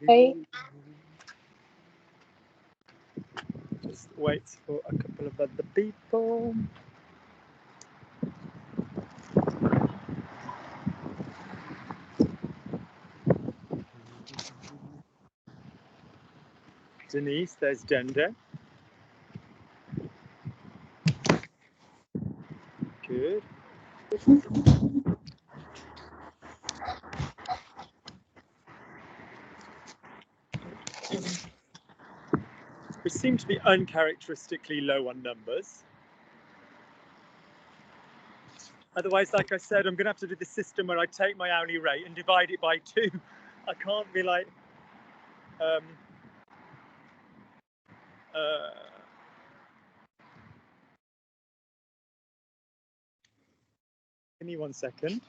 Hey. Just wait for a couple of other people. Denise, there's gender. Good. We seem to be uncharacteristically low on numbers. Otherwise, like I said, I'm going to have to do the system where I take my hourly rate and divide it by 2. I can't be like, give me 1 second.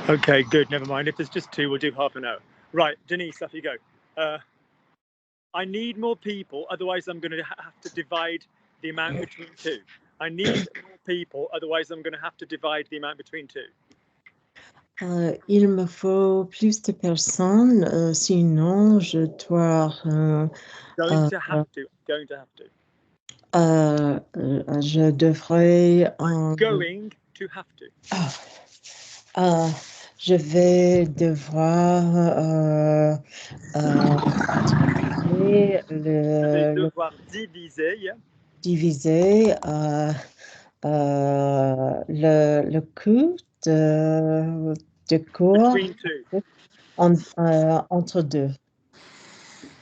Okay, good. Never mind. If there's just 2, we'll do half an hour. Right, Denise, off you go. I need more people, otherwise I'm going to have to divide the amount between 2. I need more people, otherwise I'm going to have to divide the amount between 2. Il me faut plus de personnes, sinon je dois... Going to have to. Je devrais... Going to have to. Je vais devoir diviser, yeah. Diviser le coût de cours entre 2.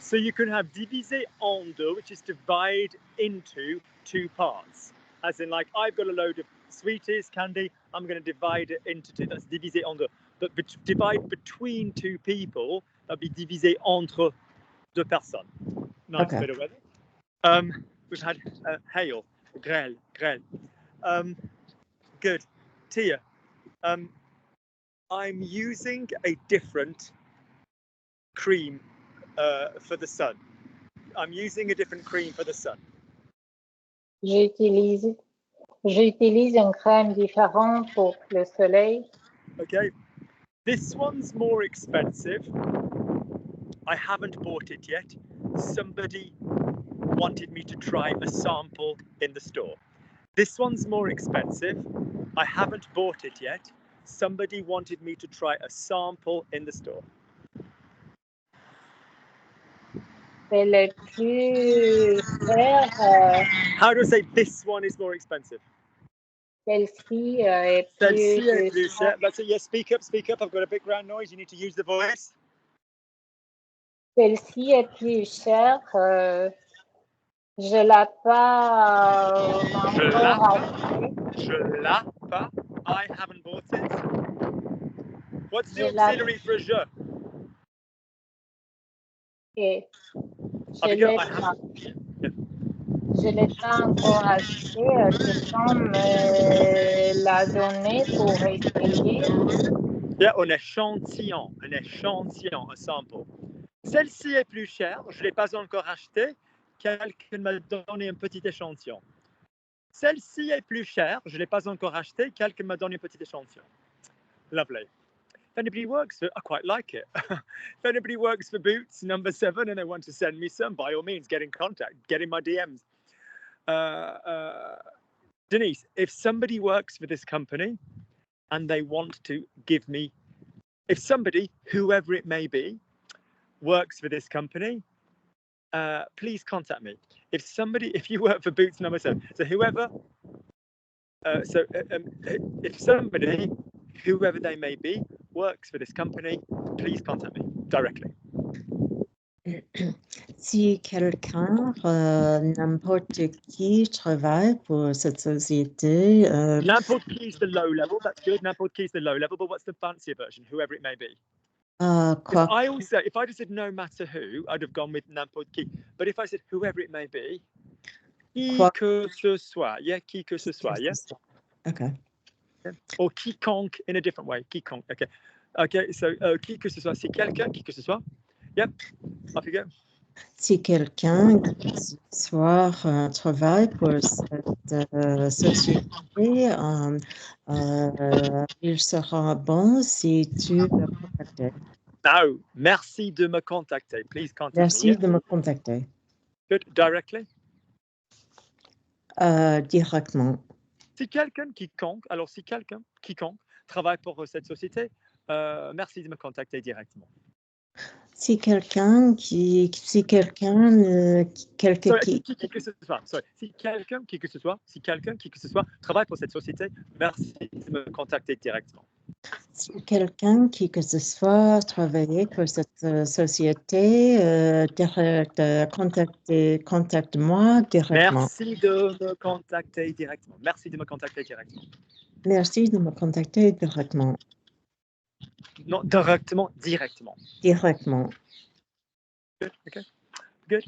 So you can have diviser en 2, which is divide into 2 parts. As in, like, I've got a load of sweeties, candy, I'm going to divide it into 2. That's diviser en 2. But divide between 2 people, that'd be diviser entre 2 personnes. Nice bit of weather. We've had hail, grêle. Good. Tia, I'm using a different cream for the sun. I'm using a different cream for the sun. J'utilise une crème différente pour le soleil. Okay. This one's more expensive. I haven't bought it yet. Somebody wanted me to try a sample in the store. This one's more expensive. I haven't bought it yet. Somebody wanted me to try a sample in the store. C'est le plus cher. How do I say this one is more expensive? Celle-ci est plus cher. That's it. Yes, speak up. I've got a background noise. You need to use the voice. Celle-ci est plus chère. Je l'ai pas I haven't bought it. What's the auxiliary for je? Okay. Je l'ai pas encore acheté. Tu peux me la donner pour essayer? Yeah, un échantillon, un sample. Celle-ci est plus chère, je ne l'ai pas encore achetée. Quelqu'un m'a donné un petit échantillon. Celle-ci est plus chère, je ne l'ai pas encore achetée. Quelqu'un m'a donné un petit échantillon. Lovely. If anybody works for, I quite like it. If anybody works for Boots number 7 and they want to send me some, by all means, get in contact, get in my DMs. Denise, if somebody works for this company and they want to give me, if somebody, whoever it may be, works for this company, please contact me. If you work for Boots number 7, so whoever, if somebody, whoever they may be, works for this company, please contact me directly. Si quelqu'un, n'importe qui travaille pour cette société, N'importe qui is the low level. That's good. N'importe qui is the low level. But what's the fancier version? Whoever it may be. Because I always say, if I just said no matter who, I'd have gone with n'importe qui. But if I said whoever it may be, qui que ce soit, yeah, qui que ce soit, yeah. Okay. Yeah. Or quiconque in a different way. Quiconque. Okay. Okay. So qui que ce soit, c'est quelqu'un, qui que ce soit. Yep. Off you go. Si quelqu'un ce soir travaille pour cette société, il sera bon si tu le contactes. No, merci de me contacter. Please contact Merci me. de me contacter. Good. Directly. Directement. Si quelqu'un quiconque, alors si quelqu'un quiconque travaille pour cette société, merci de me contacter directement. Si quelqu'un qui que ce soit, si quelqu'un qui que ce soit travaille pour cette société, merci de me contacter directement. Si quelqu'un qui que ce soit travaille pour cette société, contacte-moi directement. Merci de me contacter directement. Merci de me contacter directement. Merci de me contacter directement. Non, directement, directement. Directement. Good, okay. Good.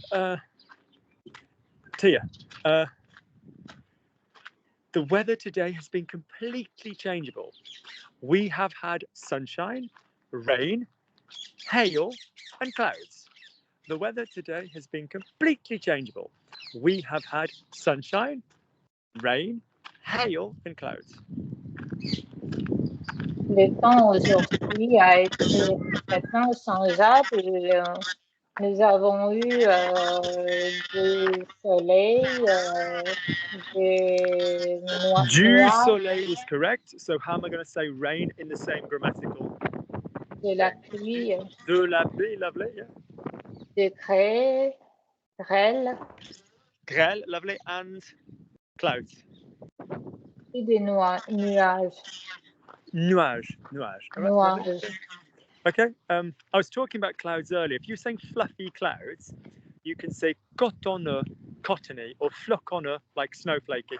Tia, the weather today has been completely changeable. We have had sunshine, rain, hail, and clouds. The weather today has been completely changeable. We have had sunshine, rain, hail, and clouds. Le temps aujourd'hui a été complètement changeable. Nous avons eu du soleil, des Du soleil is correct. So how am I going to say rain in the same grammatical? de la pluie, De la pluie, lovely, yeah. de grêle, Grêle, lovely, and clouds. et des nuages. Nuage. Nuages. Okay, I was talking about clouds earlier. If you're saying fluffy clouds, you can say cotonneux, cottony, or floconneux, like snowflakey.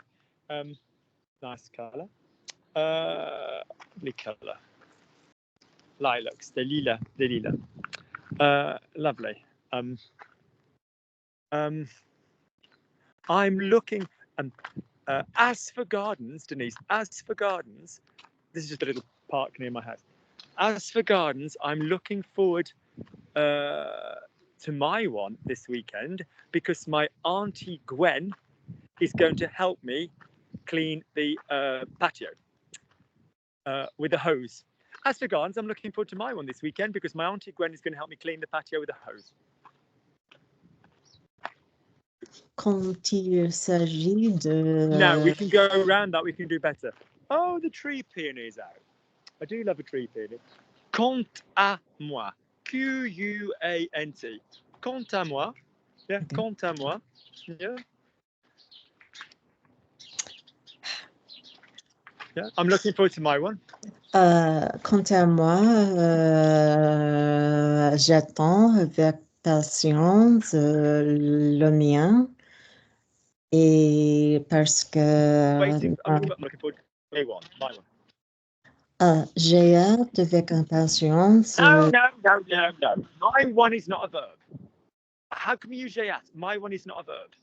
Nice colour. Lovely colour. Lilacs, des lilas. Lovely. I'm looking, as for gardens, Denise, as for gardens, this is just a little park near my house. As for gardens, I'm looking forward to my one this weekend because my auntie Gwen is going to help me clean the patio with a hose. As for gardens, I'm looking forward to my one this weekend because my auntie Gwen is going to help me clean the patio with a hose. Quand il s'agit de... No, we can go around that. We can do better. Oh, the tree peony is out. I do love a tree peony. Quant à moi. Quant. Quant à moi. Yeah, okay. Quant à moi. Yeah. Yeah, I'm looking forward to my one. Quant à moi, j'attends avec patience le mien. Et parce que... I'm looking forward to my one. J'ai hâte avec impatience. No. My one is not a verb. How can we use j'ai hâte? My one is not a verb.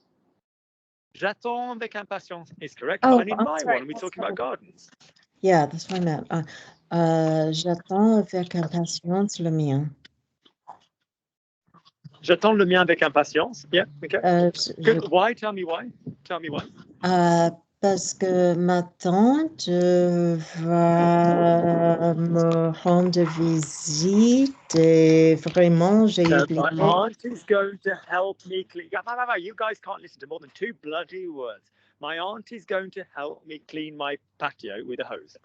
J'attends avec impatience is correct. Oh, I need my one. We're talking about gardens. Yeah, that's what I meant. J'attends avec impatience le mien. J'attends le mien avec impatience. Yeah, okay. Why? Tell me why. Parce que ma tante va me rendre visite et vraiment j'ai oublié. My aunt is going to help me clean. You guys can't listen to more than 2 bloody words. My aunt is going to help me clean my patio with a hose.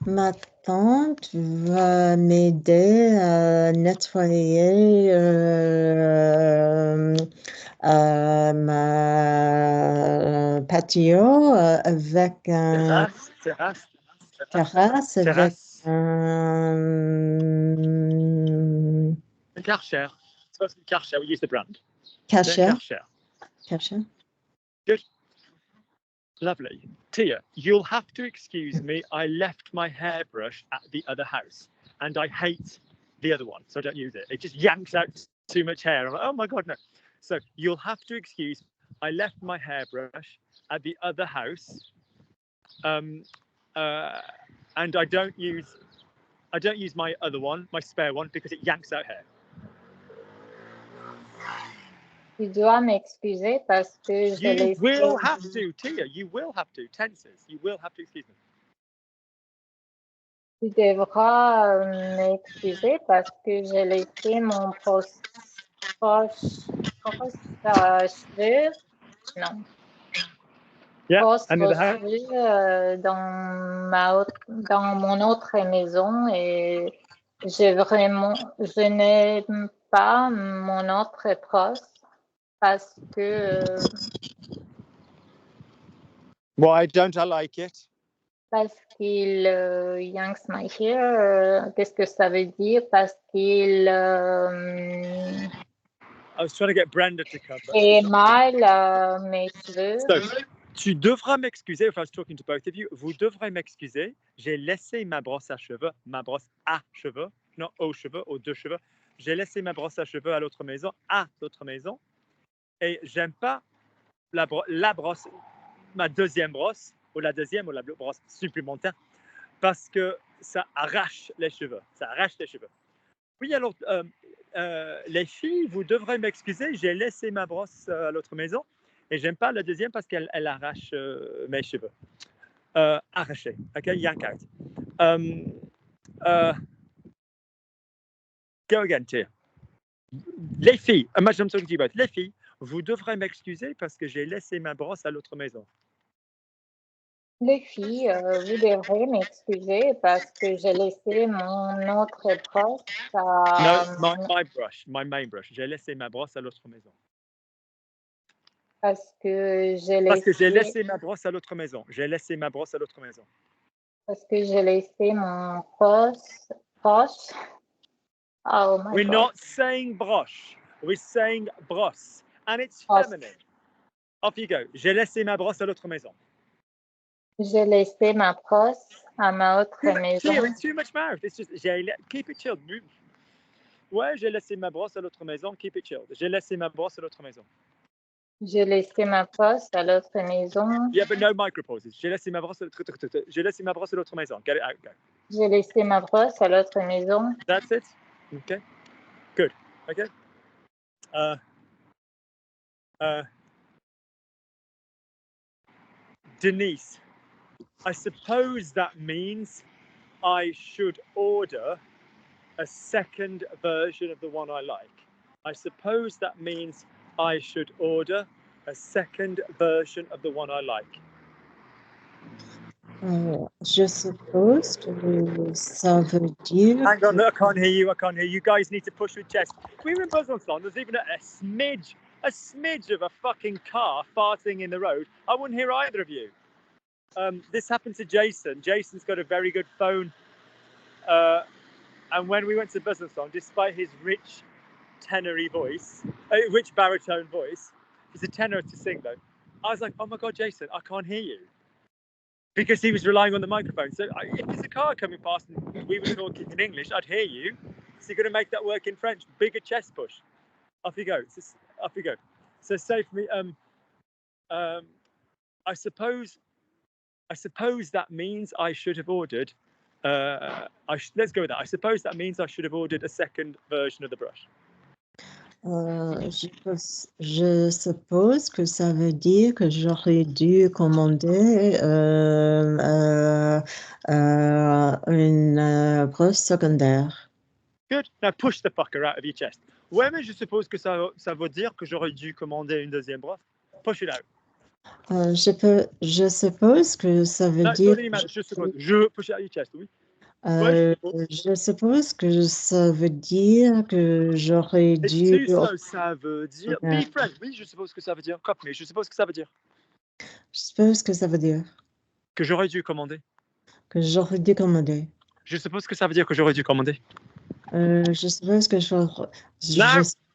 Ma tante va m'aider à nettoyer ma patio avec un terrasse avec un Karcher. Karcher, we use the brand. Karcher. Karcher. Karcher. Good. Lovely. Tia, you'll have to excuse me. I left my hairbrush at the other house and I hate the other one, so I don't use it. It just yanks out too much hair. I'm like, oh my God, no. So you'll have to excuse me. I left my hairbrush at the other house and I don't use my other one, my spare one, because it yanks out hair. Tu dois m'excuser parce que je You laissé... will have to, Tia. You will have to. Tenses. You will have to excuse me. Tu devras m'excuser parce que j'ai laissé mon cheveux, non. Yeah, Cheveux dans mon autre maison et je n'aime pas mon autre poste parce que Why don't I like it? Parce qu'il yanks my hair. Qu'est-ce que ça veut dire? Parce qu'il I was trying to get Brenda to cover. fait mal mes cheveux. So, tu devras m'excuser, if I was talking to both of you, vous devrez m'excuser. J'ai laissé ma brosse à cheveux, non aux cheveux, aux deux cheveux. J'ai laissé ma brosse à cheveux à l'autre maison, et j'aime pas la brosse, ma deuxième brosse, ou la brosse supplémentaire, parce que ça arrache les cheveux. Oui, alors, les filles, vous devrez m'excuser, j'ai laissé ma brosse à l'autre maison, et j'aime pas la deuxième parce qu'elle arrache mes cheveux. Arraché, ok, yank out. Go again, Tia. Les filles, imagine I'm talking to you both. Les filles, vous devrez m'excuser parce que j'ai laissé ma brosse à l'autre maison. Les filles, vous devrez m'excuser parce que j'ai laissé mon autre brosse à... No, my main brush. J'ai laissé ma brosse à l'autre maison. Parce que j'ai laissé ma brosse à l'autre maison. Parce que j'ai laissé mon brosse. Oh my We're God. not saying broche. We're saying brosse. And it's feminine. Off you go. J'ai laissé ma brosse à l'autre maison. J'ai laissé ma brosse à ma autre maison. Clear, too much mouth. It's just, keep it chilled. Ouais, j'ai laissé ma brosse à l'autre maison. Keep it chilled. J'ai laissé ma brosse à l'autre maison. J'ai laissé ma brosse à l'autre maison. Yeah, but no micropauses. J'ai laissé ma brosse à l'autre maison. Get it out, go. J'ai laissé ma brosse à l'autre maison. That's it? Okay. Good. Okay. Denise, I suppose that means I should order a second version of the one I like. I suppose that means I should order a second version of the one I like. Je suppose que ça veut dire... Hang on, I can't hear you. You guys need to push with chest. We were in Besançon. There's even a smidge of a fucking car farting in the road. I wouldn't hear either of you. This happened to Jason. Jason's got a very good phone. And when we went to Besançon, despite his rich tenory voice, rich baritone voice, he's a tenor to sing though. I was like, oh my God, Jason, I can't hear you. Because he was relying on the microphone. So if there's a car coming past and we were talking in English, I'd hear you. So you're going to make that work in French. Bigger chest push. Off you go. So say for me, I suppose that means I should have ordered. Let's go with that. I suppose that means I should have ordered a second version of the brush. Je suppose que ça veut dire que j'aurais dû commander une brosse secondaire. Good. Now push the fucker out of your chest. Ouais, mais je suppose que ça veut dire que j'aurais dû commander une deuxième brosse. Push it out. Je suppose que ça veut dire... Je push it out of your chest, oui. Je suppose que ça veut dire que j'aurais dû... Ça veut dire... Be friend. Oui, je suppose que ça veut dire... Mais je suppose que ça veut dire... Je suppose que ça veut dire... Que j'aurais dû commander. Que j'aurais dû commander. Je suppose que ça veut dire que j'aurais dû commander. Je suppose que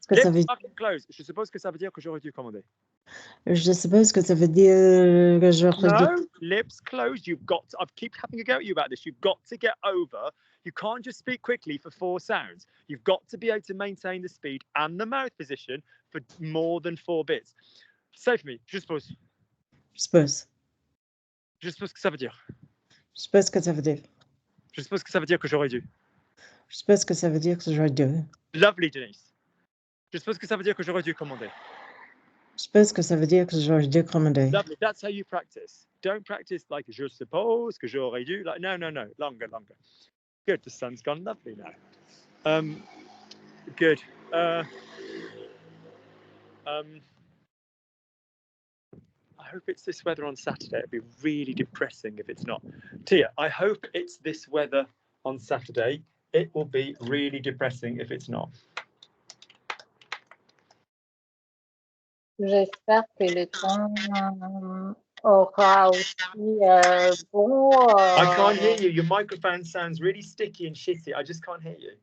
que ça veut Lips fucking closed. Je suppose que ça veut dire que j'aurais dû commander. Je suppose que ça veut dire que No, lips closed. You've got to, I keep having a go at you about this. You've got to get over. You can't just speak quickly for 4 sounds. You've got to be able to maintain the speed and the mouth position for more than 4 bits. Say for me, je suppose. Je suppose. Je suppose que ça veut dire. Je suppose que ça veut dire. Je suppose que ça veut dire que j'aurais dû. Je suppose que ça veut dire que j'aurais dû. Lovely, Denise. Je suppose que ça veut dire que j'aurais dû commander. Je suppose que ça veut dire que j'aurais dû commander. Lovely. That's how you practice. Don't practice like je suppose que j'aurais dû. Like no. Longer. Good. The sun's gone lovely now. Good. I hope it's this weather on Saturday. It'd be really depressing if it's not. Tia, I hope it's this weather on Saturday. It will be really depressing if it's not. J'espère que le temps aura aussi bon. I can't hear you. Your microphone sounds really sticky and shitty. I just can't hear you.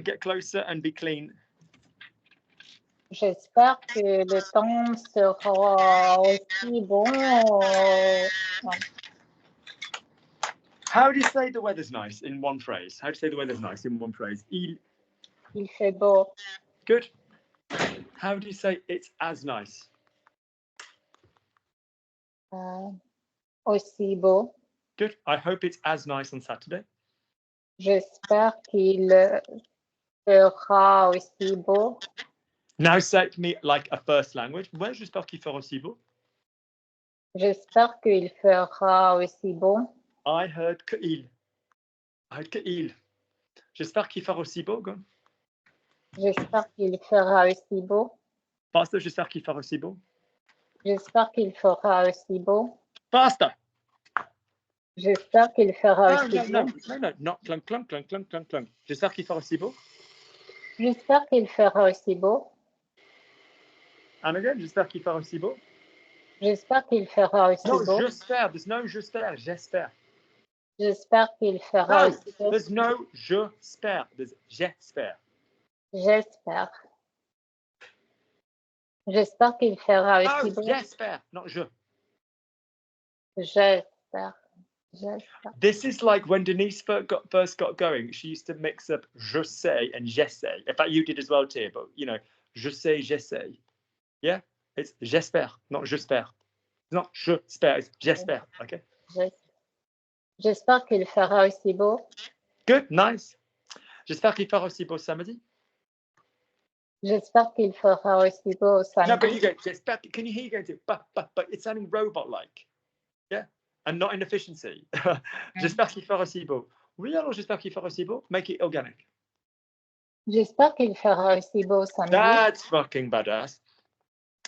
Get closer and be clean. J'espère que le temps sera aussi bon. How do you say the weather's nice in one phrase? How do you say the weather's nice in one phrase? Il fait beau. Good. How do you say it's as nice? Aussi beau. Good. I hope it's as nice on Saturday. J'espère qu'il sera aussi beau. Now say it to me like a first language. Ouais, j'espère qu'il fera aussi beau. J'espère qu'il fera aussi beau. I heard qu'il. J'espère qu'il fera aussi beau. Go. J'espère qu'il fera aussi beau. Basta, j'espère qu'il fera aussi beau. J'espère qu'il fera aussi beau. Basta. J'espère qu'il fera aussi beau. No, clunk. J'espère qu'il fera aussi beau. J'espère qu'il fera aussi beau. And again, j'espère qu'il fera aussi beau. J'espère qu'il fera aussi No, beau. j'espère. There's no j'espère. J'espère. J'espère qu'il fera aussi beau. There's no j'espère. There's j'espère. J'espère. J'espère qu'il fera aussi beau. J'espère. Not je. J'espère. This is like when Denise first got going. She used to mix up je sais and j'essaie. In fact, you did as well, Tia. But you know, je sais, j'essaie. Yeah, it's j'espère, not j'espère. It's not j'espère, it's j'espère. Okay. J'espère qu'il fera aussi beau. Good, nice. J'espère qu'il fera aussi beau samedi. J'espère qu'il fera aussi beau samedi. No, but you go, j'espère. Can you hear you going to but it's sounding robot-like. Yeah, and not in efficiency. J'espère qu'il fera aussi beau. Oui, alors j'espère qu'il fera aussi beau. Make it organic. J'espère qu'il fera aussi beau samedi. That's fucking badass.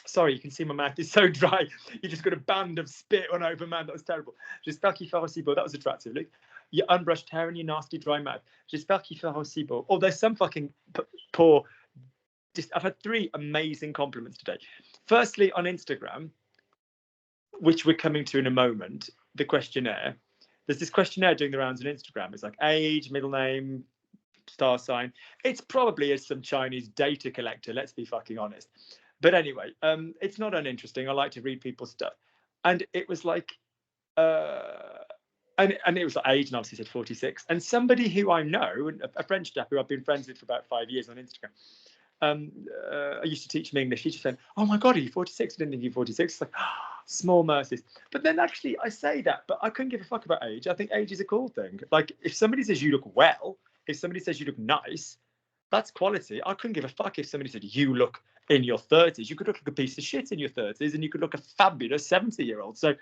Sorry, you can see my mouth is so dry. You just got a band of spit on over, man. That was terrible. J'espère qu'il fera aussi beau. That was attractive. Look, your unbrushed hair and your nasty dry mouth. J'espère qu'il fera aussi beau. Oh, there's some fucking poor. I've had 3 amazing compliments today. Firstly, on Instagram, which we're coming to in a moment, the questionnaire. There's this questionnaire doing the rounds on Instagram. It's like age, middle name, star sign. It's probably some Chinese data collector. Let's be fucking honest. But anyway, it's not uninteresting. I like to read people's stuff. And it was like, and it was like age, and obviously said 46. And somebody who I know, a French chap who I've been friends with for about 5 years on Instagram, I used to teach him English. He just said, "Oh my God, are you 46? I didn't think you were 46." It's like, small mercies. But then actually I say that, but I couldn't give a fuck about age. I think age is a cool thing. Like if somebody says you look well, if somebody says you look nice, that's quality. I couldn't give a fuck if somebody said you look in your 30s. You could look like a piece of shit in your 30s, and you could look a fabulous 70-year-old. So,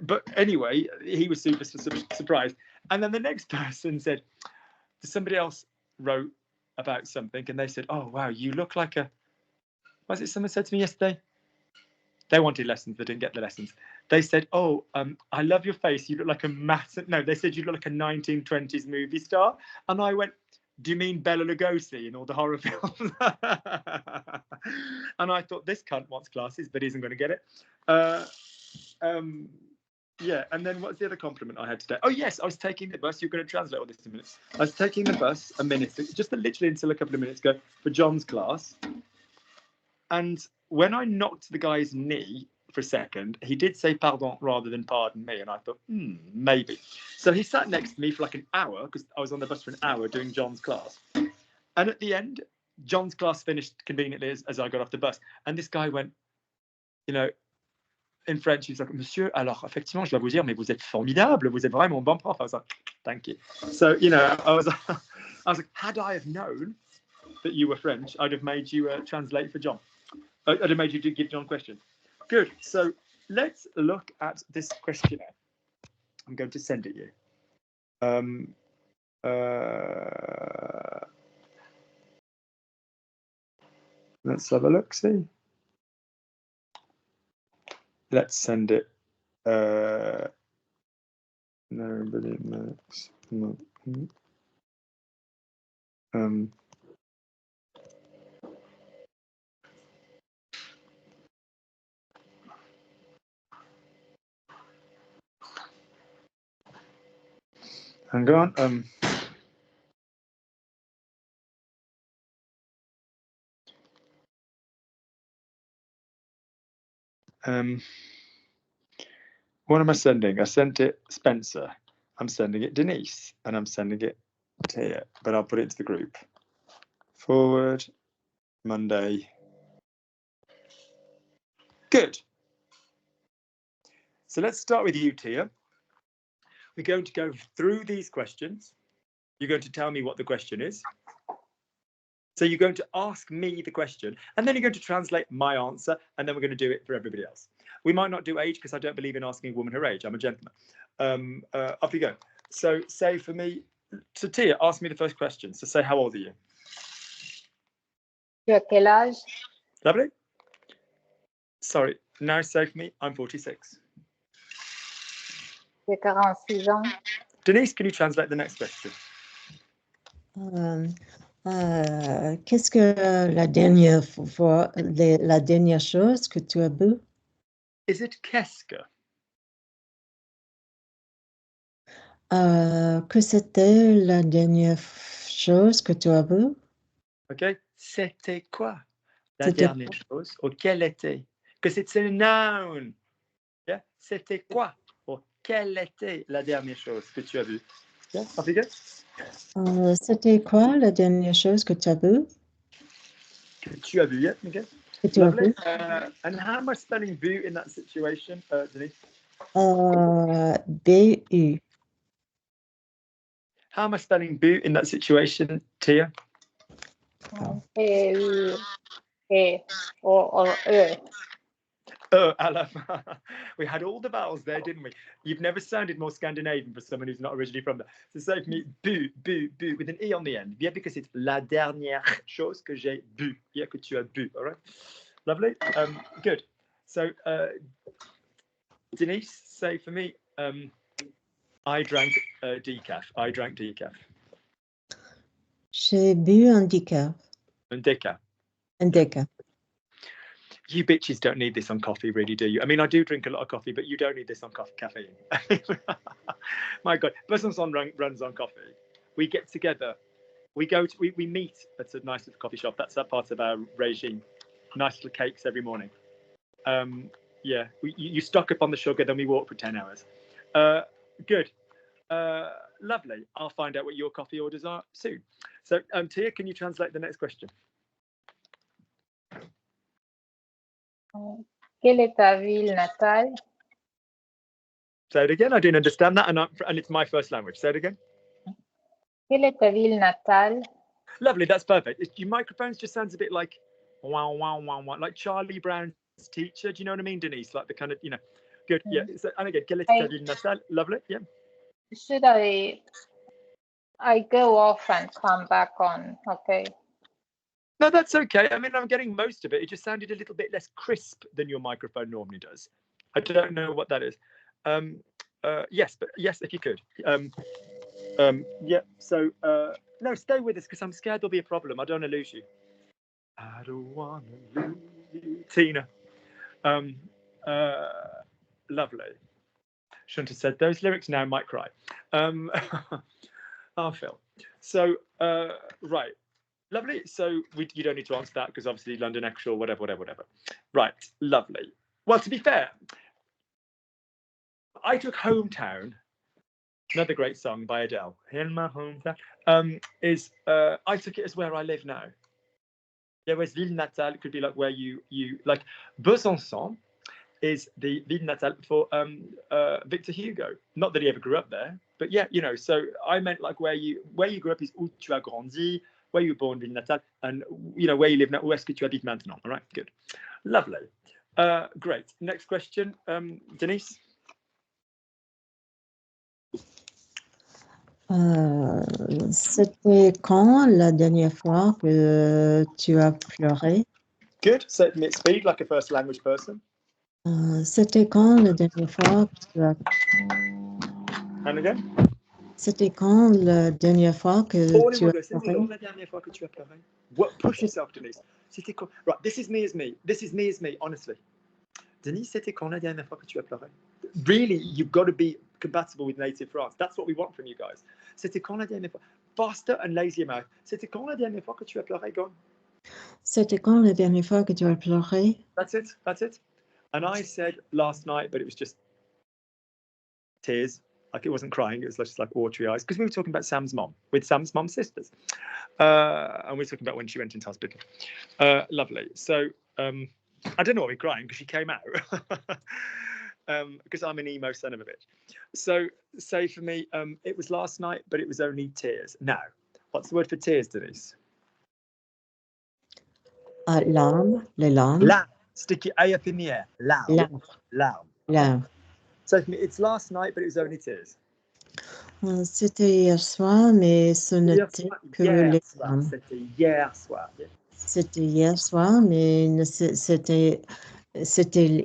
but anyway, he was super surprised. And then the next person said, somebody else wrote about something, and they said, "Oh wow, you look like a." Was it someone said to me yesterday? They wanted lessons, they didn't get the lessons. They said, "Oh, I love your face. You look like a massive." No, they said you look like a 1920s movie star, and I went, "Do you mean Bela Lugosi in all the horror films?" And I thought, this cunt wants classes, but isn't going to get it. Yeah, and then what's the other compliment I had today? Oh, yes, I was taking the bus. You're going to translate all this in a minute. I was taking the bus a minute, just literally until a couple of minutes ago for John's class. And when I knocked the guy's knee for a second, he did say pardon rather than pardon me. And I thought, maybe. So he sat next to me for like an hour, because I was on the bus for an hour doing John's class. And at the end, John's class finished conveniently as I got off the bus. And this guy went, you know, in French, he's like, Monsieur, alors, effectivement, je dois vous dire, mais vous êtes formidable, vous êtes vraiment bon prof. I was like, thank you. So, you know, I was like, had I have known that you were French, I'd have made you translate for John. I'd have made you give John questions. Good. So let's look at this questionnaire. I'm going to send it you. Let's have a look, see. Let's send it. No, brilliant max. No. Hang on. What am I sending? I sent it Spencer. I'm sending it Denise, and I'm sending it Tia, but I'll put it into the group. Forward, Monday. Good. So let's start with you, Tia. We're going to go through these questions. You're going to tell me what the question is. So you're going to ask me the question, and then you're going to translate my answer, and then we're going to do it for everybody else. We might not do age because I don't believe in asking a woman her age. I'm a gentleman. Off you go. So say for me, so Tia, ask me the first question. So say, how old are you? Tu as quel âge? Lovely. Sorry, now say for me, I'm 46. J'ai 46 ans. Denise, can you translate the next question? Qu'est-ce que la dernière fois, la dernière chose que tu as bu? Is it qu'est-ce que? Que c'était la dernière chose que tu as bu? Okay. C'était quoi la dernière chose? Or quelle était? Because it's a noun. Yeah. C'était quoi? Or quelle était la dernière chose que tu as vue? Yeah. Off you go. C'était quoi la dernière chose que tu as bu? Que tu as vu, yeah. Okay. Que tu as Lovely. bu? And how am I spelling bu in that situation, Denise? B-U. How am I spelling bu in that situation, Tia? B-U-E or E. We had all the vowels there, didn't we? You've never sounded more Scandinavian for someone who's not originally from there. So say for me, bu, bu, bu, with an E on the end. Yeah, because it's la dernière chose que j'ai bu. Yeah, que tu as bu. All right. Lovely. Good. So, Denise, say for me, I drank decaf. I drank decaf. J'ai bu un decaf. Un decaf. Un decaf. You bitches don't need this on coffee, really, do you? I mean, I do drink a lot of coffee, but you don't need this on caffeine. My God, Besançon runs on coffee. We get together. We meet at a nice little coffee shop. That's that part of our regime. Nice little cakes every morning. Yeah, you stock up on the sugar, then we walk for 10 hours. Good. Lovely. I'll find out what your coffee orders are soon. So, Tia, can you translate the next question? Quelle est ta ville natale? Say it again. I didn't understand that, and it's my first language. Say it again. Quelle est ta ville natale? Lovely. That's perfect. Your microphones just sounds a bit like wow, wow, wow, wow, like Charlie Brown's teacher. Do you know what I mean, Denise? Like the kind of, you know. Good. Yeah. So, and again, quelle est ta ville natale? Lovely. Yeah. Should I go off and come back on? Okay. No, that's okay. I mean, I'm getting most of it. It just sounded a little bit less crisp than your microphone normally does. I don't know what that is. Yes, but yes, if you could. Yeah. So no, stay with us because I'm scared there'll be a problem. I don't want to lose you. I don't want to lose you, Tina. Lovely. Shouldn't have said those lyrics. Now I might cry. Oh, Phil. So, right. Lovely. So you don't need to answer that because obviously London actual, whatever. Right. Lovely. Well, to be fair, I took Hometown, another great song by Adele. In my hometown. I took it as where I live now. Yeah, whereas ville natale could be like where you like. Besançon is the ville natale for Victor Hugo. Not that he ever grew up there, but yeah, you know. So I meant like where you grew up is où tu as grandi, where you were born, ville natale, and you know where you live now. Où est-ce que tu habites maintenant? All right, good, lovely, great. Next question, Denise. C'était quand la dernière fois que tu as pleuré? Good. Say it at speed, like a first language person. C'était quand la dernière fois que tu as... And again. C'était quand la dernière fois que tu as C'était pleuré? quand la dernière fois que tu as pleuré? What, push yourself, Denise. C'était quand... Right, this is me as me. This is me as me, honestly. Denise, c'était quand la dernière fois que tu as pleuré? Really, you've got to be compatible with native France. That's what we want from you guys. C'était quand la dernière fois? Faster and lazier mouth. C'était quand la dernière fois que tu as pleuré? Go on. C'était quand la dernière fois que tu as pleuré? That's it. That's it. And I said last night, but it was just tears. Like it wasn't crying. It was just like watery eyes. Because we were talking about Sam's mom, with Sam's mom's sisters. And we were talking about when she went into hospital. Lovely. So I don't know why we're crying because she came out. Because I'm an emo son of a bitch. So say for me, it was last night, but it was only tears. Now, what's the word for tears, Denise? Larmes, les larmes. Larmes. Stick your A up in the air. Larmes. Larmes. Larmes. So for me, it's last night, but it was only tears. C'était hier soir, mais ce n'était que les larmes. C'était hier soir. C'était hier soir, mais c'était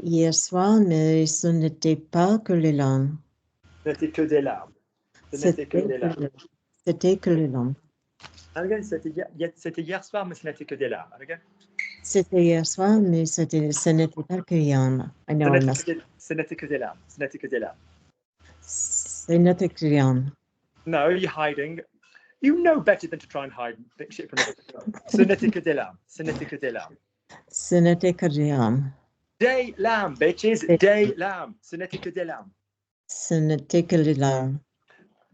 hier soir, mais ce n'était pas que les larmes. Ce n'était que des larmes. C'était que les larmes. Again, c'était hier soir, mais ce n'était que des larmes. Again. C'était hier soir, mais ce n'était pas que les larmes. Ce n'était que des larmes. Ce n'était que des larmes. Ce n'était que les larmes. No, you're hiding. You know better than to try and hide shit from everyone. Ce n'était que des larmes. Ce n'était que des larmes. Ce n'était que des larmes. Des larmes, bitches. Des larmes. Ce n'était que des larmes. Ce n'était que les larmes.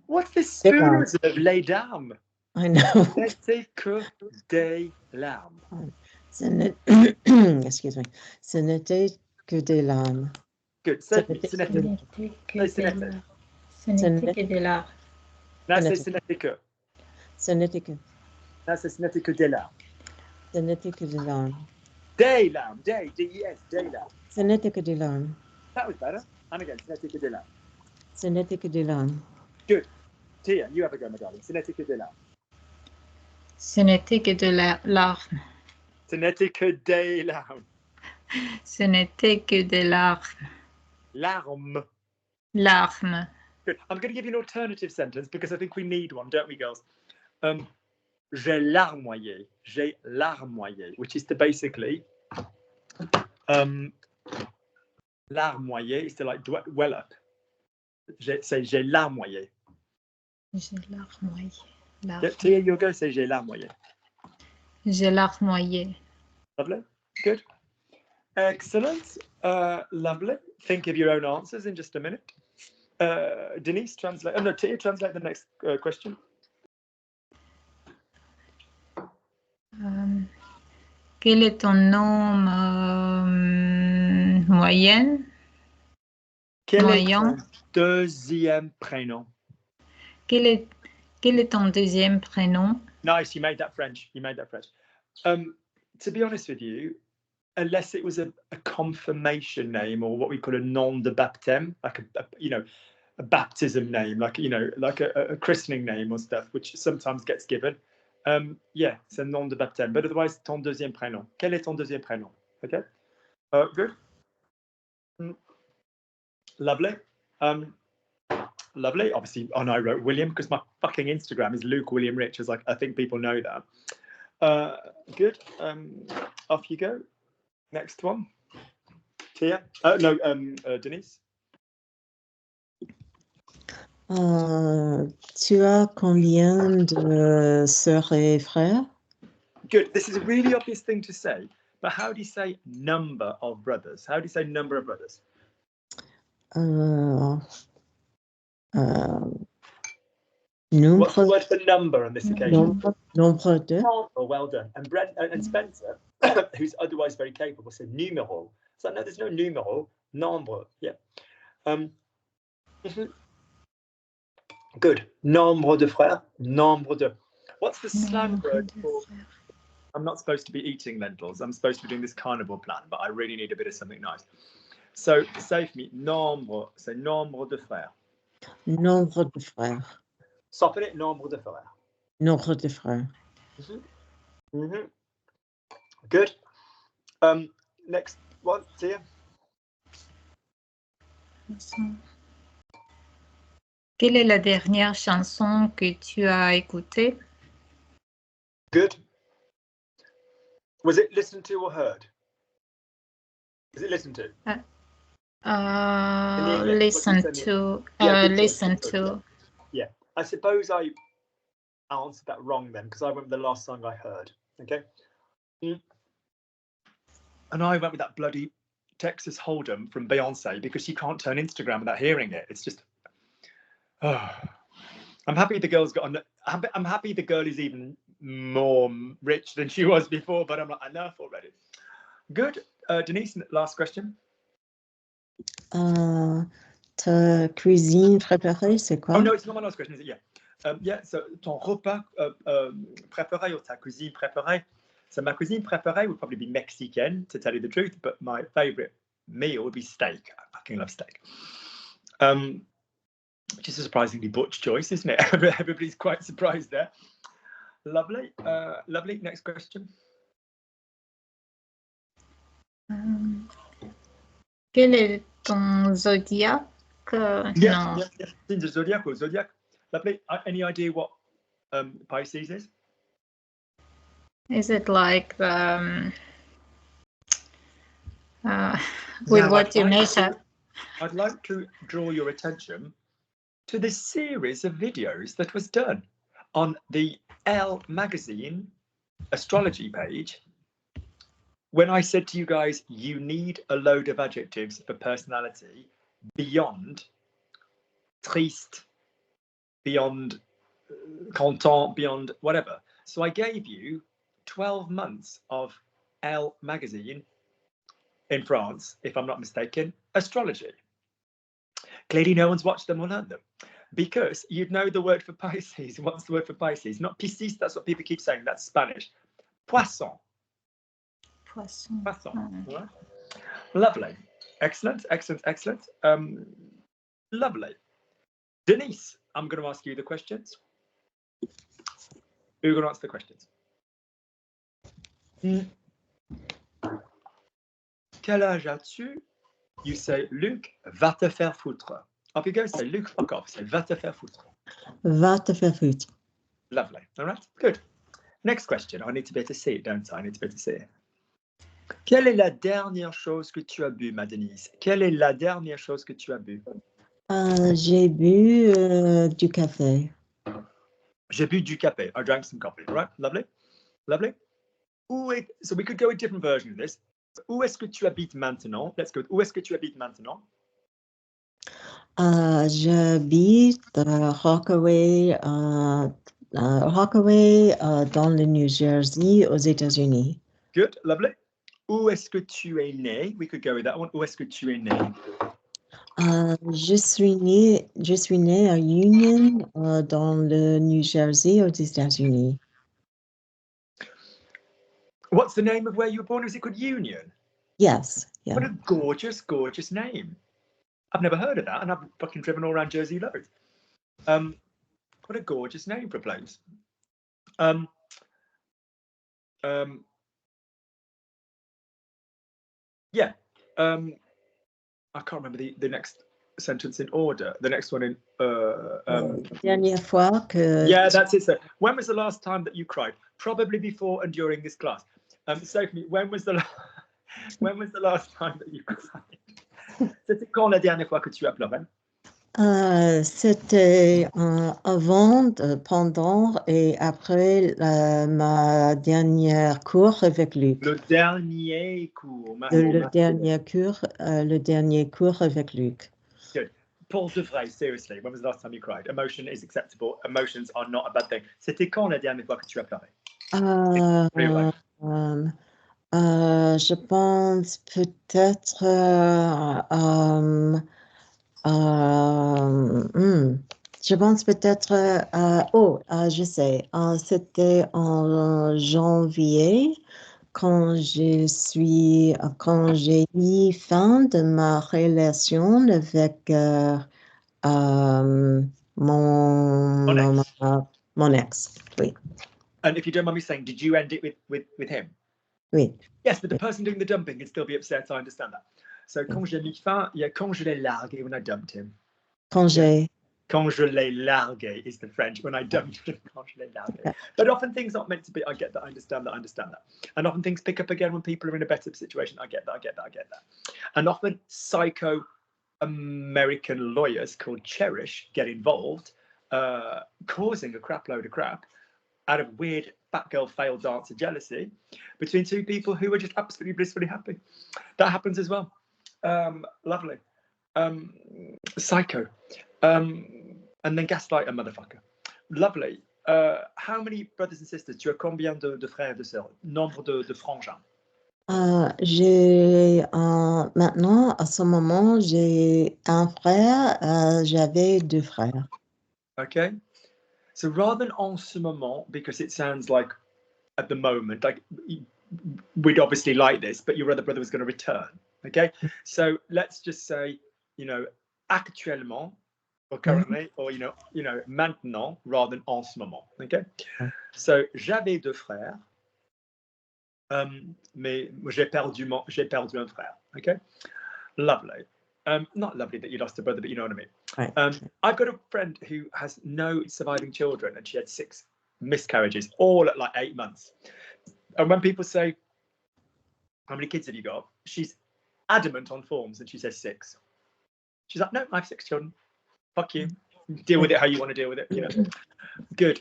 What's this spirit of les dames? I know. Ce n'était que des larmes. Excuse me. Ce n'était que des larmes. Good. Ce n'était que des larmes. Là, c'est ce n'était que. Ce n'était que. Là, c'est ce n'était que des larmes. Ce n'était que des larmes. Des larmes. D-E-S. Des larmes. Ce n'était que des larmes. That was better. And again, ce n'était que des larmes. Ce n'était que des larmes. Good. Tia, you have a go, my darling. Ce n'était que des larmes. Ce n'était que de larmes. Ce n'était que des larmes. Ce n'était que des larmes. Larmes. Larmes. Good. I'm going to give you an alternative sentence because I think we need one, don't we, girls? J'ai larmoyé. J'ai larmoyé, which is to basically larmoyé is to like well up. Say j'ai larmoyé. J'ai larmoyé. Yeah, Tia, you'll go say j'ai larmoyé. J'ai larmoyé. Lovely. Good. Excellent. Lovely. Think of your own answers in just a minute. Denise, translate. Oh, no, Tia, translate the next question. Quel est ton nom moyen? Quel est ton deuxième prénom? Quel est ton deuxième prénom? Nice, you made that French. You made that French. To be honest with you, unless it was a confirmation name or what we call a nom de baptême, like a baptism name, like like a christening name or stuff, which sometimes gets given. Yeah, it's a nom de baptême. But otherwise, ton deuxième prénom. Quel est ton deuxième prénom? Okay. Good. Lovely. Lovely. Obviously, I wrote William because my fucking Instagram is Luke William Rich, as I think people know that. Good. Off you go. Next one. Tia. No, Denise. Tu as combien de sœurs et frères? Good. This is a really obvious thing to say, but how do you say number of brothers? How do you say number of brothers? What's the Nombre, word for number on this occasion? nombre de. Oh, well done. And Brent and Spencer, who's otherwise very capable, said numéro. So no, there's no numéro, nombre. Yeah. Good. Nombre de frères. Nombre de. What's the slang word for? I'm not supposed to be eating lentils. I'm supposed to be doing this carnival plan, but I really need a bit of something nice. So say for me, nombre. So nombre de frères. Nombre de frères. Soften it. Nombre de frères. Nombre de frères. Good. Next one, Tia. Quelle est la dernière chanson que tu as écoutée? Good. Was it listened to or heard? Is it listened to? Listen to. Yeah, Listen to. Yeah. I suppose I answered that wrong then, because I went with the last song I heard. Okay. And I went with that bloody Texas Hold'em from Beyonce, because you can't turn Instagram without hearing it. It's just. Oh. I'm happy the girl's got. I'm happy the girl is even more rich than she was before, but I'm like, enough already. Good. Denise, last question. Ta cuisine préférée, c'est quoi? Oh no, it's not my last question, is it? Yeah. Yeah. So ton repas préféré or ta cuisine préférée? So my cuisine préférée would probably be Mexican, to tell you the truth, but my favorite meal would be steak. I fucking love steak. Which is a surprisingly butch choice, isn't it? Everybody's quite surprised there. Lovely. Lovely. Next question. Quel est ton zodiaque? Yeah. In the zodiac or zodiac. Lovely. Any idea what Pisces is? Is it like with what you measure? I'd like to draw your attention to this series of videos that was done on the Elle magazine astrology page, when I said to you guys, you need a load of adjectives for personality beyond triste, beyond content, beyond whatever. So I gave you 12 months of Elle magazine in France, if I'm not mistaken, astrology. Clearly no one's watched them or learned them, because you'd know the word for Pisces. What's the word for Pisces? Not Piscis, that's what people keep saying, that's Spanish. Poisson. Poisson. Right. Lovely. Excellent. Lovely. Denise, I'm going to ask you the questions. Who's going to answer the questions? Quel âge as-tu? You say, Luc, va te faire foutre. Off you go, say, Luc, fuck off. Say, va te faire foutre. Va te faire foutre. Lovely. All right, good. Next question. I need to be able to see it, don't I? I need to be able to see it. Quelle est la dernière chose que tu as bu, ma Denise? Quelle est la dernière chose que tu as bu? J'ai bu du café. J'ai bu du café. I drank some coffee. All right, lovely. Lovely. So we could go a different version of this. Où est-ce que tu habites maintenant? Let's go. Où est-ce que tu habites maintenant? J'habite Rockaway, dans le New Jersey, aux États-Unis. Good, lovely. Où est-ce que tu es né? We could go with that one. Où est-ce que tu es né? Je suis né à Union, dans le New Jersey, aux États-Unis. What's the name of where you were born? Was it called Union? Yes. Yeah. What a gorgeous, gorgeous name. I've never heard of that, and I've fucking driven all around Jersey loads. What a gorgeous name for a place. Yeah. I can't remember the next sentence in order. The next one in. Dernière fois que. Yeah, that's it. So, when was the last time that you cried? Probably before and during this class. Sophie, when was the last time that you cried? C'était quand la dernière fois que tu as pleuré? C'était avant, pendant et après ma dernière cours avec Luc. Le dernier cours. Le dernier cours avec Luc. Good. Pour de vrai, seriously, when was the last time you cried? Emotion is acceptable. Emotions are not a bad thing. C'était quand la dernière fois que tu as pleuré? Je pense peut-être je pense peut-être je sais, c'était en janvier quand j'ai mis fin de ma relation avec mon ex, oui. And if you don't mind me saying, did you end it with him? Oui. Yes, but the person doing the dumping can still be upset. I understand that. So, quand j'ai mis fin, quand je l'ai largué, when I dumped him. Quand je l'ai largué is the French. When I dumped him, quand je l'ai largué. Yeah. But often things aren't meant to be. I get that. I understand that. I understand that. And often things pick up again when people are in a better situation. I get that. I get that. I get that. And often psycho American lawyers called Cherish get involved, causing a crap load of crap out of weird fat girl failed dancer jealousy between two people who were just absolutely blissfully happy. That happens as well. Lovely. Psycho. And then gaslight a motherfucker. Lovely. How many brothers and sisters? Tu as combien de frères et de sœurs? Nombre de frangins? J'ai maintenant, à ce moment, j'ai un frère, j'avais 2 frères. Okay. So rather than en ce moment, because it sounds like at the moment, like we'd obviously like this, but your other brother was going to return. Okay. So let's just say, actuellement, or currently, or maintenant, rather than en ce moment. Okay. So j'avais 2 frères. Mais j'ai perdu un frère. Okay, lovely. Not lovely that you lost a brother, but you know what I mean. Right. I've got a friend who has no surviving children, and she had 6 miscarriages, all at like 8 months. And when people say, "How many kids have you got?" she's adamant on forms, and she says 6. She's like, "No, I have 6 children. Fuck you. Deal with it how you want to deal with it." Good.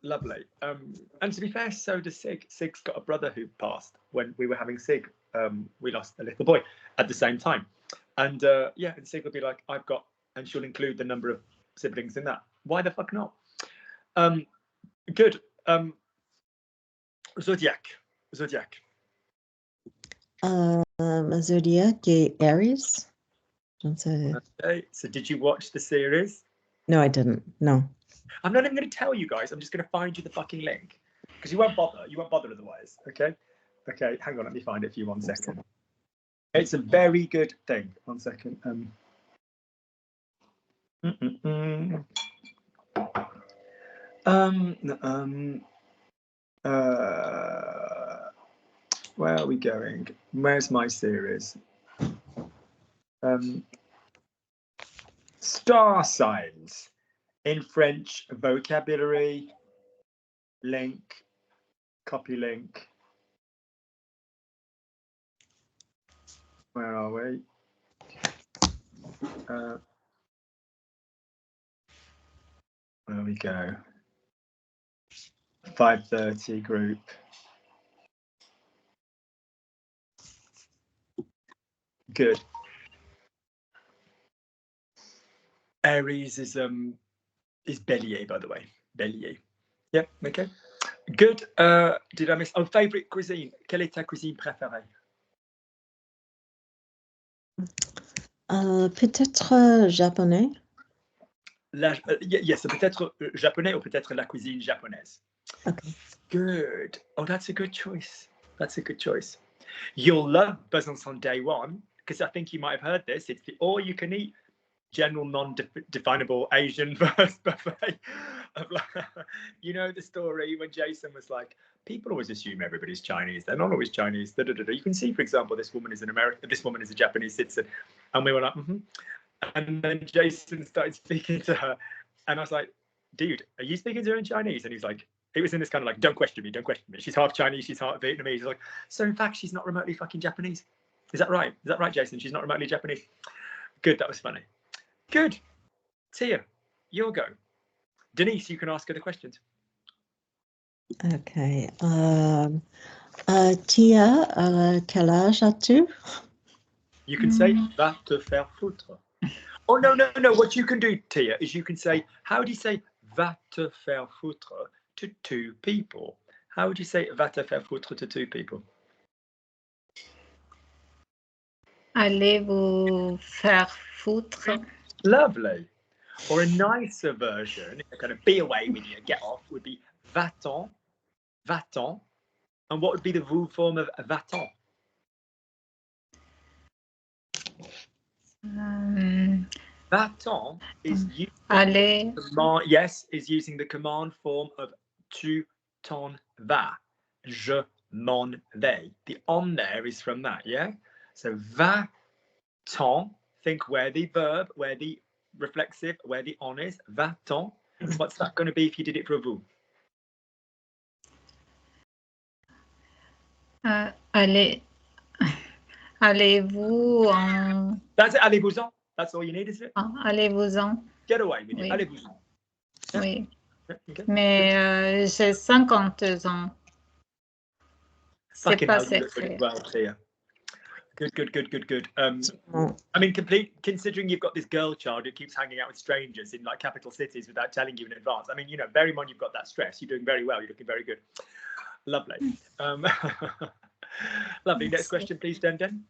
Lovely. And to be fair, so does Sig. Sig's got a brother who passed when we were having Sig. We lost a little boy at the same time. And and Sig will be like, I've got, and she'll include the number of siblings in that. Why the fuck not? Good. Zodiac. Zodiac est Aries. Okay. So did you watch the series? No, I didn't. No. I'm not even going to tell you guys. I'm just going to find you the fucking link because you won't bother. You won't bother otherwise. Okay. Hang on. Let me find it for you 1 second. It's a very good thing. 1 second. Where are we going? Where's my series? Star signs. In French, vocabulary, link, copy link. Where are we? There we go. 5:30 group. Good. Aries is Bélier, by the way. Bélier. Yeah, okay. Good. Did I miss? Oh, favorite cuisine. Quelle est ta cuisine préférée? Peut-être japonais. Yes, peut-être japonais ou peut-être la cuisine japonaise. Okay. Good. Oh, that's a good choice. You'll love Besançon Day 1 because I think you might have heard this. It's the all-you-can-eat general non-definable Asian first buffet. You know the story when Jason was like, people always assume everybody's Chinese. They're not always Chinese. You can see, for example, this woman is an American, this woman is a Japanese citizen. And we were like, And then Jason started speaking to her. And I was like, dude, are you speaking to her in Chinese? And he's like, it was in this kind of like, don't question me. She's half Chinese, she's half Vietnamese. He's like, so in fact, she's not remotely fucking Japanese. Is that right? Jason? She's not remotely Japanese. Good, that was funny. Good. Tia, your go. Denise, you can ask her the questions. Okay. Tia, quel âge as-tu? You can say, va te faire foutre. Oh, no. What you can do, Tia, is you can say, how do you say va te faire foutre to two people? How would you say va te faire foutre to two people? Allez vous faire foutre. Lovely. Or a nicer version, a kind of be away with you, get off, would be va-t'en, va-t'en. And what would be the vous form of va-t'en? Va-t'en is using Allez. is using the command form of tu t'en vas. Je m'en vais. The on there is from that, yeah? So va-t'en, think where the verb, where the reflexive, where the on is, va-t'en. What's that going to be if you did it for a vous? Allez-vous en... That's it, allez-vous-en. That's all you need, isn't it? Allez-vous-en. Get away with Oui. it, allez-vous-en. Oui. Okay. Mais j'ai 50 ans. C'est Fucking pas hell, you look good secret. as well, Tia. Good. I mean, considering you've got this girl child who keeps hanging out with strangers in like capital cities without telling you in advance. I mean, you know, bear in mind you've got that stress. You're doing very well. You're looking very good. Lovely. Lovely. Next question, please, Den.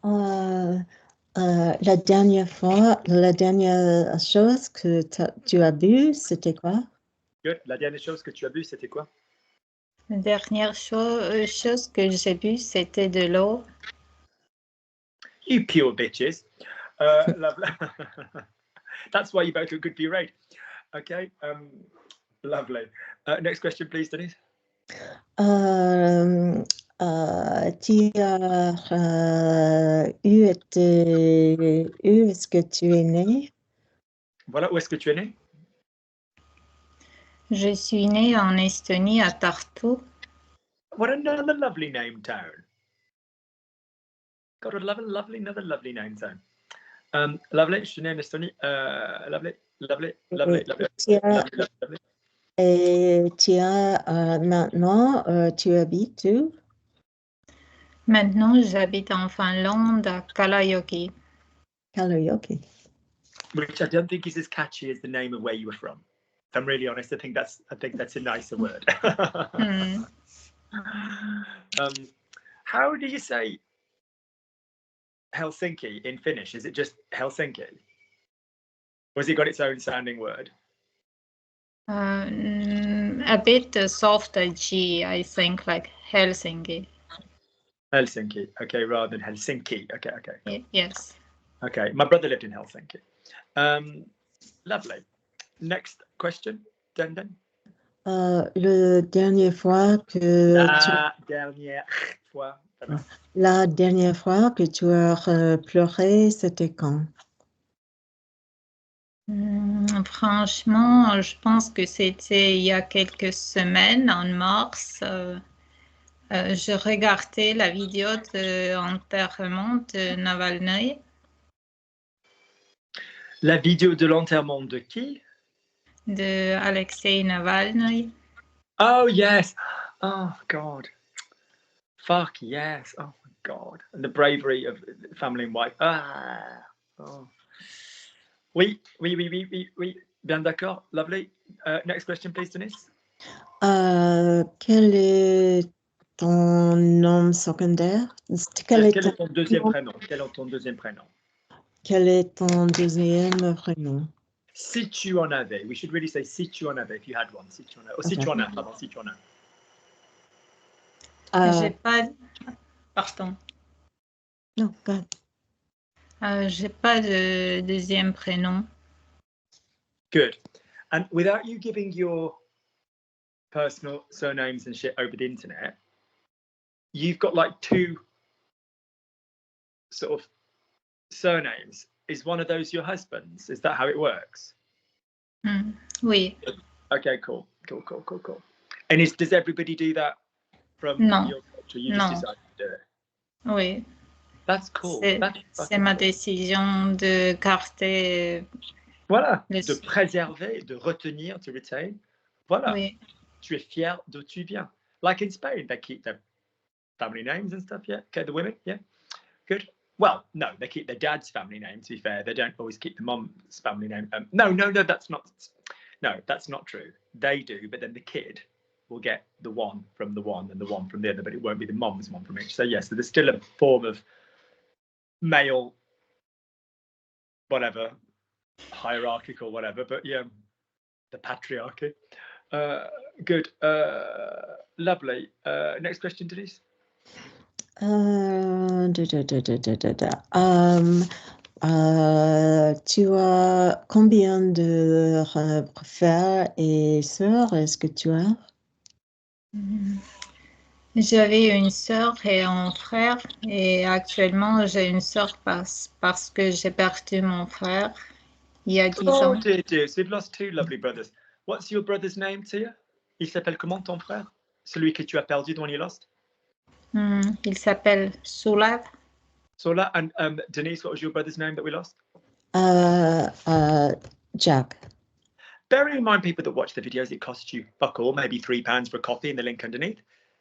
La dernière chose que tu as bu, c'était quoi? Good. La dernière chose que tu as bu, c'était quoi? La dernière chose que j'ai bu, c'était de l'eau. You pure bitches. Lovely. That's why you both look good for your age. Okay. Lovely. Next question, please, Denise. Tu où est-ce que tu es né? Voilà, où est-ce que tu es né? Je suis née en Estonie à Tartu. What another lovely name town. Got another lovely name town. Lovely, je suis né en Estonie. Lovely. Et Tia, maintenant, tu habites où? Maintenant, j'habite en Finlande, à Kalajoki. Kalajoki. Which I don't think is as catchy as the name of where you were from. If I'm really honest, I think that's a nicer word. How do you say Helsinki in Finnish? Is it just Helsinki? Or has it got its own sounding word? A bit softer G, I think, like Helsinki. Helsinki, okay, rather than Helsinki. Okay. Yes. Okay, my brother lived in Helsinki. Lovely. Next question, Den. La dernière fois que tu as pleuré, c'était quand? Franchement, je pense que c'était il y a quelques semaines, en mars. Je regardais la vidéo de l'enterrement de Navalny. La vidéo de l'enterrement de qui? De Alexei Navalny. Oh, yes. Oh, God. Fuck, yes. Oh, my God. And the bravery of family and wife. Oh. Oui. Bien d'accord. Lovely. Next question, please, Denise. Quel est ton nom secondaire? Quel est ton deuxième prénom? Quel est ton deuxième prénom? Si tu en avais. We should really say si tu en avais, if you had one. Si tu en avais. Or si tu en as, pardon, si tu en as. J'ai pas... Pardon. Non, go ahead. J'ai pas de deuxième prénom. Good. And without you giving your personal surnames and shit over the internet, you've got like two sort of surnames. Is one of those your husband's? Is that how it works? Oui. Okay, cool. And does everybody do that from your culture? You just decided to do it? Oui. That's cool. C'est ma décision de garder Voilà, de préserver, de retenir, to retain. Voilà, Oui. Tu es fier d'où tu viens. Like in Spain, they keep their family names and stuff, yeah? Okay, the women, yeah? Good. Well, no, they keep their dad's family name, to be fair. They don't always keep the mum's family name. No, that's not true. They do, but then the kid will get the one from the one and the one from the other, but it won't be the mum's one from each. So, yes, so there's still a form of male, whatever, hierarchical, whatever, but yeah, the patriarchy. Good. Lovely. Next question, Denise. Tu as combien de frères et sœurs? Est-ce que tu as? J'avais une sœur et un frère, et actuellement j'ai une sœur parce que j'ai perdu mon frère il y a 10 ans. Oh dear. So you've lost two lovely brothers. What's your brother's name, Tia? Il s'appelle comment ton frère? Celui que tu as perdu, the one you lost? Il s'appelle Soula. Sola. And Denise, what was your brother's name that we lost? Jack. Bearing in mind, people that watch the videos, it costs you fuck all, maybe £3 for a coffee in the link underneath.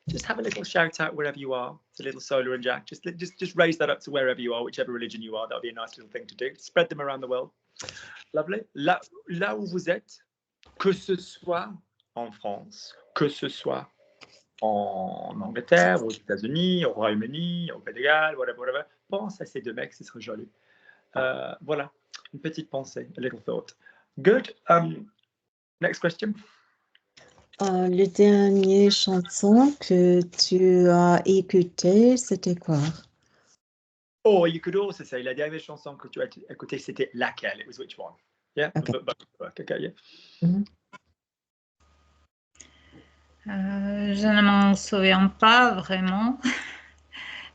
Just have a little shout out wherever you are. It's a little Sola and Jack. Just raise that up to wherever you are, whichever religion you are. That would be a nice little thing to do. Spread them around the world. Lovely. Là où vous êtes, que ce soit en France, que ce soit en Angleterre, aux États-Unis, au Royaume-Uni, au Pays de Galles, whatever. Pense à ces deux mecs, ce serait joli. Voilà, une petite pensée, a little thought. Good. Next question. Le dernier chanson que tu as écouté, c'était quoi? Or you could also say la dernière chanson que tu as écoutée, c'était laquelle? It was which one? Yeah. Okay. Okay, yeah. Mm-hmm. Je ne m'en souviens pas vraiment,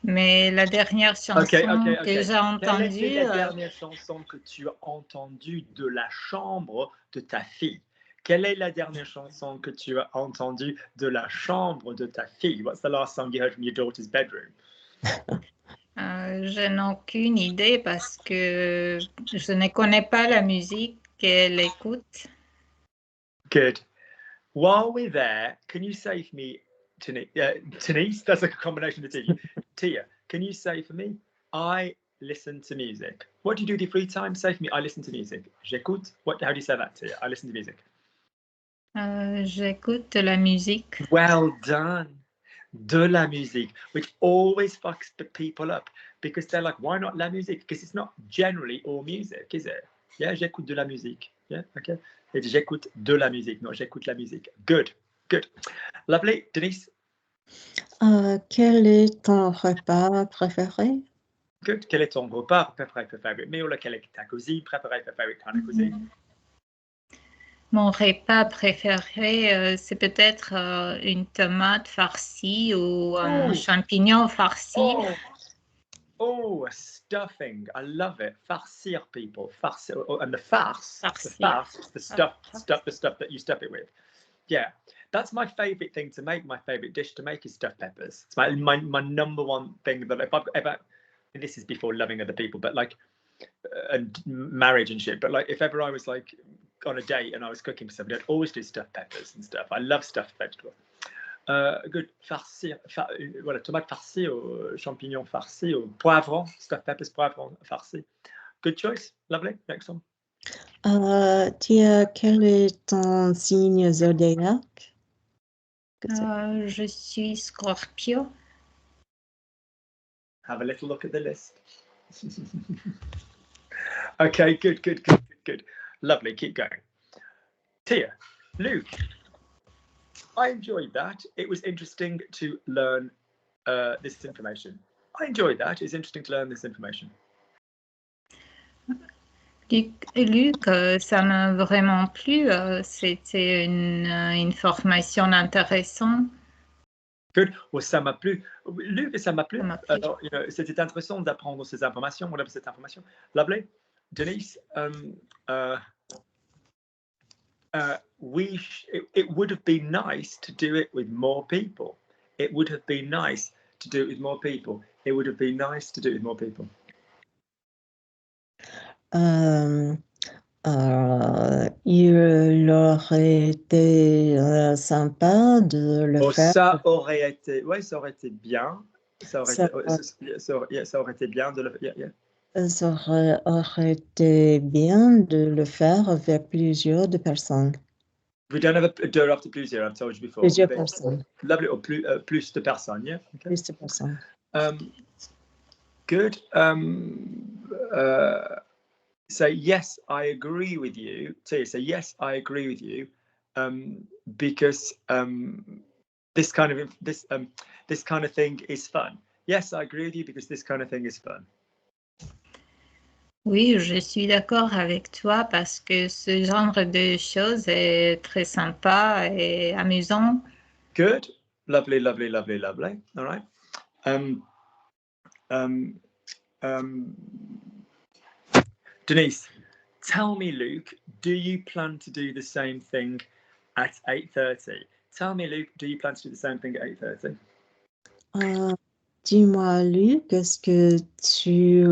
mais la dernière chanson que j'ai entendue. Quelle est la dernière chanson que tu as entendue de la chambre de ta fille? Quelle est la dernière chanson que tu as entendue de la chambre de ta fille? What's the last song you heard from your daughter's bedroom? Je n'ai aucune idée parce que je ne connais pas la musique qu'elle écoute. Good. While we're there, can you say for me, Denise, that's like a combination of the two. Tia, can you say for me, I listen to music? What do you do with your free time? Say for me, I listen to music. J'écoute. How do you say that, Tia? I listen to music. J'écoute de la musique. Well done. De la musique, which always fucks the people up because they're like, why not la musique? Because it's not generally all music, is it? Yeah, j'écoute de la musique. Yeah, okay. It's j'écoute de la musique, not j'écoute la musique. Good. Lovely. Denise? Quel est ton repas préféré? Good. Quel est ton repas préféré? Meal, quelle est ta cuisine préférée? Favorite kind of cuisine? Mon repas préféré, c'est peut-être une tomate farcie ou un champignon farci. Oh, stuffing. I love it. Farcir, people. Farcir. And the farce. Farcir. The farce is the stuff that you stuff it with. Yeah. That's my favorite thing to make. My favorite dish to make is stuffed peppers. It's my number one thing that if I've ever, this is before loving other people, but like, and marriage and shit, but like if ever I was like on a date and I was cooking for somebody, I'd always do stuffed peppers and stuff. I love stuffed vegetables. Good. Farci, voilà, tomate farcie ou champignon farci ou poivron, stuffed peppers, poivron farci. Good choice. Lovely. Next one. Tia, quel est ton signe zodiaque? Je suis Scorpio. Have a little look at the list. Okay, good. Lovely, keep going. Tia, Luke, I enjoyed that. It was interesting to learn this information. I enjoyed that. It's interesting to learn this information. Luc, ça m'a vraiment plu. C'était une formation intéressante. Good. Well, ça m'a plu. Luc, ça m'a plu. Alors, c'était intéressant d'apprendre ces informations. Whatever cette information. Lovely. Denise, it would have been nice to do it with more people. It would have been nice to do it with more people. It would have been nice to do it with more people. Il aurait été sympa de le faire. Ça aurait été, ouais, ça aurait été bien. Ça aurait, Ça, ça aurait été bien de le faire. ça aurait été bien de le faire avec plusieurs de personnes. We don't have a do after plusieurs, I've told you before. Plusieurs personnes. Lovely, or plus de personnes, yeah? Okay. Plus de personnes. Good. So yes, I agree with you. So yes, I agree with you, because this kind of thing is fun. Yes, I agree with you because this kind of thing is fun. Oui, je suis d'accord avec toi parce que ce genre de choses est très sympa et amusant. Good. Lovely, lovely, lovely, lovely. All right. Denise, tell me, Luke, do you plan to do the same thing at 8:30? Tell me, Luke, do you plan to do the same thing at 8:30? Dis-moi, Luc, est-ce que tu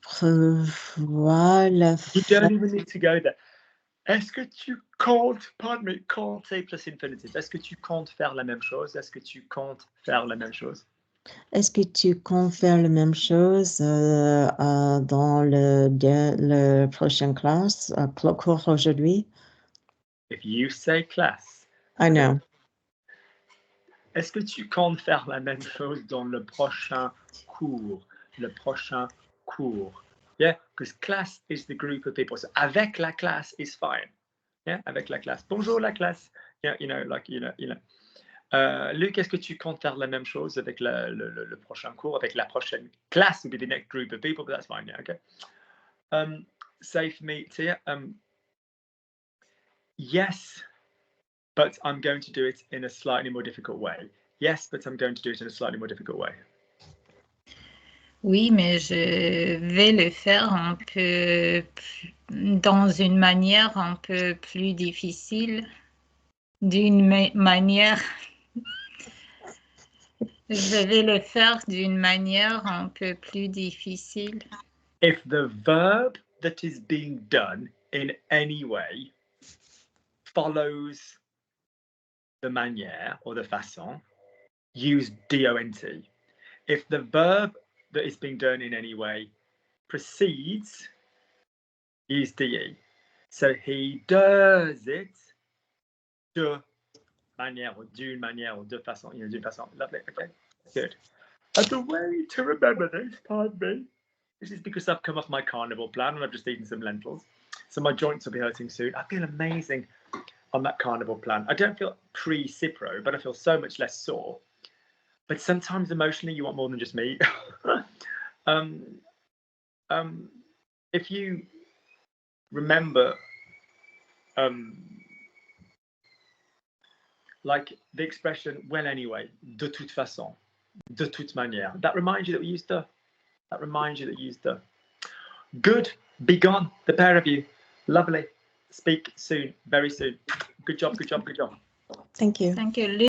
prévois la You don't even need to go there. Est-ce que tu comptes, pardon me, compter plus infinitif? Est-ce que tu comptes faire la même chose? Est-ce que tu comptes faire la même chose? Est-ce que tu comptes faire la même chose dans le prochain classe, cours aujourd'hui? If you say class. I know. Est-ce que tu comptes faire la même chose dans le prochain cours? Le prochain cours. Yeah, because class is the group of people. So avec la classe is fine. Yeah, avec la classe. Bonjour la classe. Yeah, Luc, est-ce que tu comptes faire la même chose avec le prochain cours, avec la prochaine classe would be the next group of people, but that's fine. Yeah, okay. Say for me, Tia. Yes, but I'm going to do it in a slightly more difficult way. Yes, but I'm going to do it in a slightly more difficult way. Oui, mais je vais le faire un peu dans une manière un peu plus difficile, d'une manière. Je vais le faire d'une manière un peu plus difficile. If the verb that is being done in any way follows the manière or the façon, use DONT. If the verb that is being done in any way precedes, use DE. So he does it de manière or d'une manière or de façon, d'une façon. Lovely, okay, good. And the way to remember this, pardon me, this is because I've come off my carnival plan and I've just eaten some lentils. So my joints will be hurting soon. I feel amazing on that carnival plan. I don't feel pre-Cipro, but I feel so much less sore. But sometimes emotionally you want more than just me. If you remember, like the expression, well anyway, de toute façon, de toute manière, that reminds you that we used to, Good, be gone, the pair of you. Lovely. Speak soon, very soon. Good job, good job, good job. Thank you. Thank you.